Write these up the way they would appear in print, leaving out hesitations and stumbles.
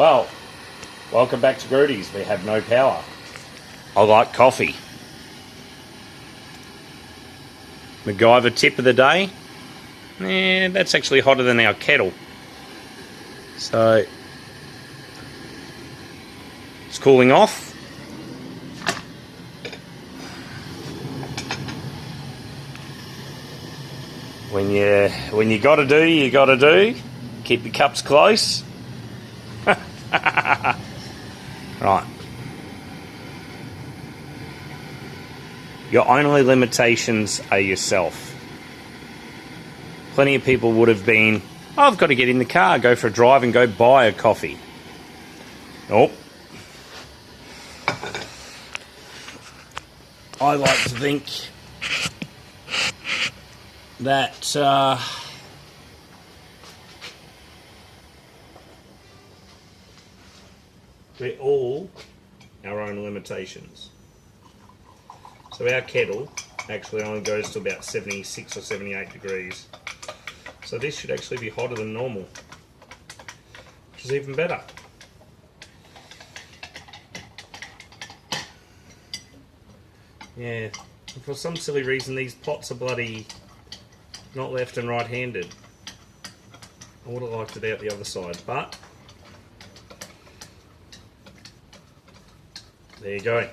Well, welcome back to Grudy's. We have no power. I like coffee. DanGyver tip of the day. That's actually hotter than our kettle. So, it's cooling off. When you gotta do, you gotta do. Keep your cups close. Right. Your only limitations are yourself. Plenty of people would have been, oh, I've got to get in the car, go for a drive and go buy a coffee. Nope. I like to think that we're all our own limitations. So our kettle actually only goes to about 76 or 78 degrees. So this should actually be hotter than normal, which is even better. Yeah, and for some silly reason these pots are bloody not left and right handed. I would have liked it out the other side, but there you go.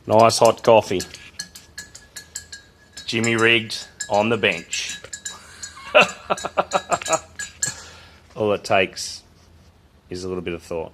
Nice hot coffee. Jimmy rigged on the bench. All it takes is a little bit of thought.